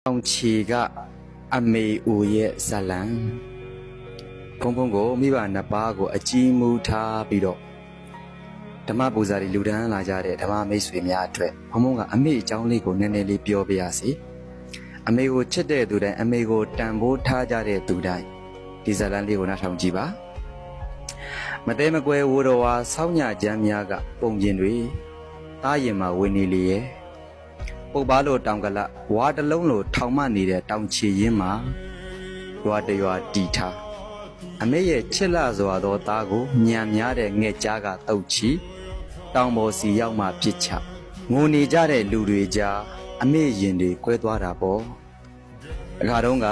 အောင်ချီကအမေဦးရဲ့ဇလံဖုံဖုံကိုမိဘနှစ်ပါးကိုအကြီးမူထားပြီးတော့ဓမ္မပူဇာတွေလူဒန်းလာကြတဲ့ဓမ္မမိတ်ဆွေများအတွက်ဖုံဖုံကအမေအကြောင်းလေးကိုနည်းနည်းလေးပြောပြရစီအမေကိုချစ်တဲ့သူတိုင်းအမေကိုတန်ဖိုးထားကြတဲ့သူတိုင်းဒီဇလံလေးကိုနားထောင်ကြည့်ပါမတဲမကွဲဝတော်ဝါဆောင်းညချမ်းများကပုံပြင်တွေတားရင်မှာဝင်နေလေရဲ့ပုပ်ပါလို့တောင်ကလဝါတလုံးလို့ထောင်မနေတဲ့တောင်ချီရင်းမှာရွာတရွာတီထားအမေရဲ့ချစ်လစွာသောသားကိုညံများတဲ့ငှက်ကြားကတုတ်ချီတောင်ပေါ်စီရောက်မှပြစ်ချငိုနေကြတဲ့လူတွေကြားအမေရင်တွေကွဲသွားတာပေါ့အခါတုန်းက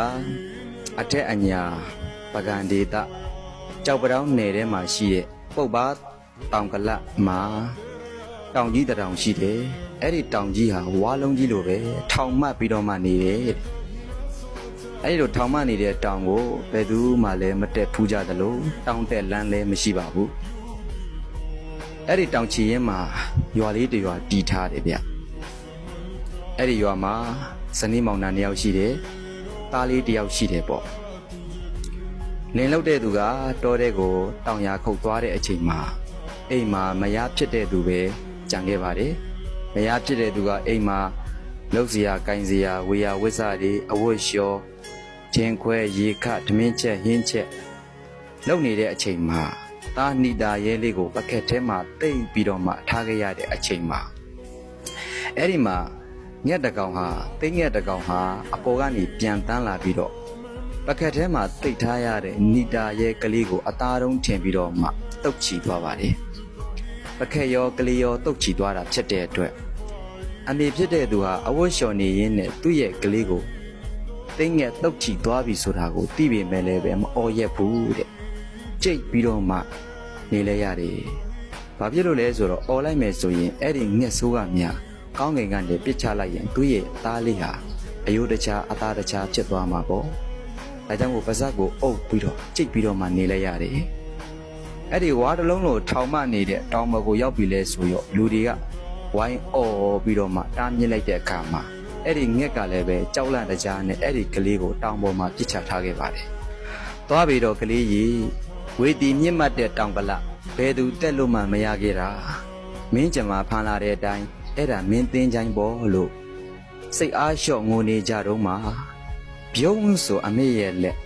အထက်အညာပကံဒေတာကြောက်ပတောင်းနယ်ထဲမှာရှိတဲ့ပုပ်ပါတောင်ကလမှာတောင်ကြီးတတောင်ရှိတယ်အဲ့ဒီတောင်ကြီးဟာဝါလုံးကြီးလိုပဲထောင်မှတ်ပြီးတော့မှနေတယ်အဲ့ဒီလိုထောင်မှတ်နေတဲ့တောင်ကိုဘယ်သူမှလည်းမတက်ဖူးကြသလိုတောင်တက်လမ်းလည်းမရှိပါဘူးအဲ့ဒီတောင်ချီရင်မှာရွာလေးတရွာတီးထားတယ်ဗျအဲ့ဒီရွာမှာဇနီးမောင်နှံ2ယောက်ရှိတယ်သားလေး1ယောက်ရှိတယ်ပေါ့လင်းလောက်တဲ့သူကတောတဲ့ကိုတောင်ရခုတ်သွားတဲ့အချိန်မှာအိမ်မှာမယားဖြစ်တဲ့သူပဲကြံခဲ့ပါတယ်မယားဖြစ်တဲ့သူကအိမ်မှာလှုပ်စရာကင်စရာဝေယဝိဆတွေအဝတ်လျှော်ချင်းခွဲရေခဓမင်းချက်ဟင်းချက်လုပ်နေတဲ့အချိန်မှာသားနိတာရဲလေးကိုပကက်ထဲမှာတိတ်ပြီးတော့မှထားခဲ့ရတဲ့အချိန်မှာအဲ့ဒီမှာငှက်တကောင်ဟာတိတ်ငှက်တကောင်ဟာအပေါ်ကနေပြန်တန်းလာပြီးတော့ပကက်ထဲမှာတိတ်ထားရတဲ့နိတာရဲကလေးကိုအသားတုံးထင်ပြီးတော့မှတုတ်ချီသွားပါတယ်ပကက်ရောကလေးရောတုတ်ချီသွားတာဖြစ်တဲ့အတွက်အမေဖြစ်တဲ့သူဟာအဝတ်လျှော်နေရင်းနဲ့သူ့ရဲ့ကလေးကိုတိတ်ငှက်တုတ်ချီသွားပြီဆိုတာကိုသိပေမဲ့လည်းပဲမအော်ရက်ဘူးတဲ့ကြိတ်ပြီးတော့မှနေလဲရတယ်ဘာဖြစ်လို့လဲဆိုတော့အော်လိုက်မယ်ဆိုရင်အဲ့ဒီငှက်ဆိုးကများကောင်းကင်ကနေပြစ်ချလိုက်ရင်သူ့ရဲ့သားလေးဟာအယိုးတခြားအသားတခြားဖြစ်သွားမှာပေါ့ဒါကြောင့်ကိုပါဇက်ကိုအုပ်ပြီးတော့ကြိတ်ပြီးတော့မှနေလဲရတယ်အဲ့ဒီဝါတလုံးလိုထောင်မနေတဲ့တောင်ပေါ်ကိုရောက်ပြီလဲဆိုရောလူတွေကဝိုင်းအော်ပြီးတော့မှတားမြစ်လိုက်တဲ့အခါမှာအဲ့ဒီငှက်ကလည်းပဲကြောက်လန့်တကြားနဲ့အဲ့ဒီကလေးကိုတောင်ပေါ်မှာပြစ်ချထားခဲ့ပါတယ်။သွားပြီးတော့ကလေးကြီးဝေတီမြင့်မတ်တဲ့တောင်ကလဘယ်သူတက်လို့မှမရခဲ့တာမင်းကျမဖမ်းလာတဲ့အတိုင်းအဲ့ဒါမင်းသင်းချိုင်းပေါ်လို့စိတ်အားလျှော့ငိုနေကြတော့မှပြုံးဆိုအမေရဲ့လက်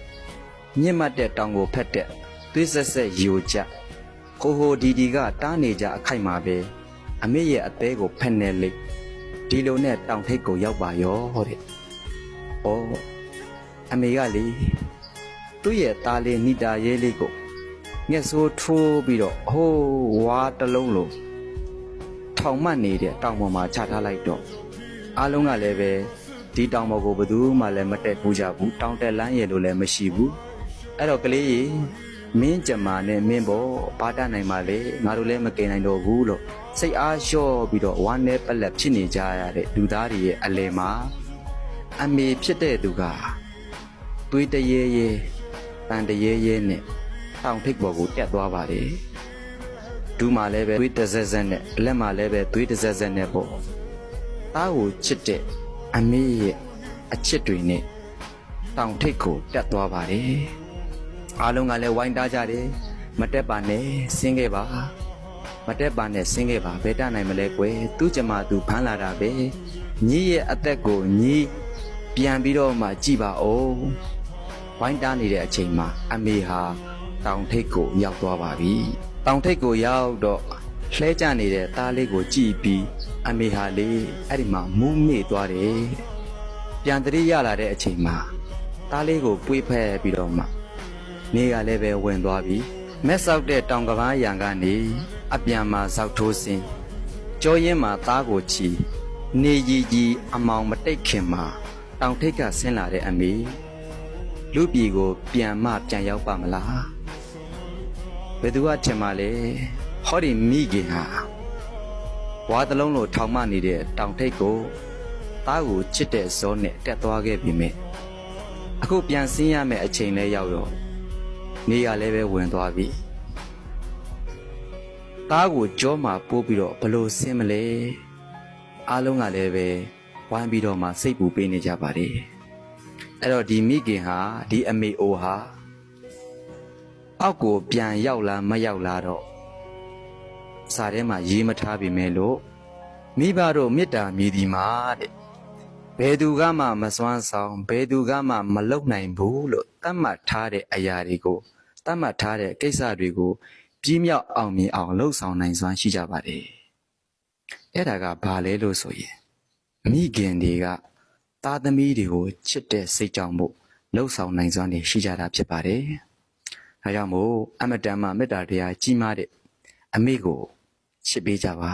မြင့်မတ်တဲ့တောင်ကိုဖက်တဲ့သွေးဆက်ဆက်ယူကြဟိုဒီကတားနေကြအခိုက်မှာပဲအမေရဲ့အသေးကိုဖက်နေလိမ့်ဒီလိုနဲ့တောင်ထိပ်ကိုရောက်ပါရောတဲ့။အော်အမေကလေသူ့ရဲ့သားလေးနိတာရဲလေးကိုငှက်ဆိုးထိုးပြီးတော့ဟိုးဝါတလုံးလိုထောင်မှတ်နေတဲ့တောင်ပေါ်မှာချထားလိုက်တော့အားလုံးကလည်းပဲဒီတောင်ပေါ်ကိုဘယ်သူမှလည်းမတက်ဘူးကြဘူးတောင်တက်လန်းရဲလို့လည်းမရှိဘူးအဲ့တော့ကလေးကြီးမင်းကျမနဲ့မင်းပေါ့ဘာတတ်နိုင်ပါလေငါတို့လည်းမကင်နိုင်တော့ဘူးလို့စိတ်အားလျှော့ပြီးတော့ဝမ်းနဲ့ပလက်ဖြစ်နေကြရတဲ့လူသားတွေရဲ့အလယ်မှာအမေဖြစ်တဲ့သူကသွေးတရေရေတန်တရေရေနဲ့တောင်ထိပ်ပေါ်ကိုတက်သွားပါတယ်ဒူးမှလည်းပဲသွေးတစ်စက်စက်နဲ့လက်မှလည်းပဲသွေးတစ်စက်စက်နဲ့ပေါ့သားကိုချစ်တဲ့အမေရဲ့အချစ်တွေနဲ့တောင်ထိပ်ကိုတက်သွားပါတယ်အားလုံးကလည်းဝိုင်းတားကြတယ်မတက်ပါနဲ့ဆင်းခဲ့ပါမတက်ပါနဲ့ဆင်းခဲ့ပါဘယ်တနိုင်မလဲကွယ်သူ့ကျမသူဖမ်းလာတာပဲညီရဲ့အသက်ကိုညီပြန်ပြီးတော့မှကြည်ပါဦးဝိုင်းတားနေတဲ့အချိန်မှာအမေဟာတောင်ထိပ်ကိုရောက်သွားပါပြီတောင်ထိပ်ကိုရောက်တော့လှဲကြနေတဲ့သားလေးကိုကြည့်ပြီးအမေဟာလေအဲ့ဒီမှာမူးမေ့သွားတယ်ပြန်တရိရလာတဲ့အချိန်မှာသားလေးကိုပွေးဖက်ပြီးတော့မှနေကလည်းပဲဝင်သွားပြီမက်ဆောက်တဲ့တောင်ကပန်းရံကနေအပြန်မှာဇောက်ထိုးစင်ကြောရင်းမှာသားကိုချီနေကြီးအမောင်မတိတ်ခင်မှာတောင်ထိပ်ကဆင်းလာတဲ့အမေလူပြည်ကိုပြန်ရောက်ပါမလားဘယ်သူကထင်ပါလဲဟောဒီမိခင်ဟာဝါတလုံးလိုထောင်မနေတဲ့တောင်ထိပ်ကိုသားကိုချစ်တဲ့ဇောနဲ့တက်သွားခဲ့ပြီမဲ့အခုပြန်ဆင်းရမယ့်အချိန်လဲရောက်တော့နေရလည်းပဲဝင်သွားပြီသားကိုကြောမှာပိုးပြီးတော့ဘလို့ဆင်းမလဲအားလုံးကလည်းပဲဝ ဝိုင်းပြီးတော့မှစိတ်ပူပေးနေကြပါတယ်အဲ့တော့ဒီမိခင်ဟာဒီအမေအိုဟာအောက်ကိုပြန်ရောက်လာမရောက်လာတော့စာထဲမှာရေးမထားပေမဲ့လို့မိဘတို့မေတ္တာမြည်ဒီမှာတဲ့ဘယ်သူကမှမစွမ်းဆောင်ဘယ်သူကမှမလုပ်နိုင်ဘူးလို့သတ်မှတ်ထားတဲ့အရာတွေကိုသတ်မှတ်ထားတဲ့ကိစ္စတွေကိုပြီးမြောက်အောင်မြင်အောင်လှုပ်ဆောင်နိုင်စွမ်းရှိကြပါတယ်အဲ့ဒါကဘာလဲလို့ဆိုရင်မိခင်တွေကသားသမီးတွေကိုချစ်တဲ့စိတ်ကြောင့်မို့လှုပ်ဆောင်နိုင်စွမ်းတွေရှိကြတာဖြစ်ပါတယ်ဒါကြောင့်မို့အမတန်မှမေတ္တာတရားကြီးမားတဲ့အမေကိုချစ်ပေးကြပါ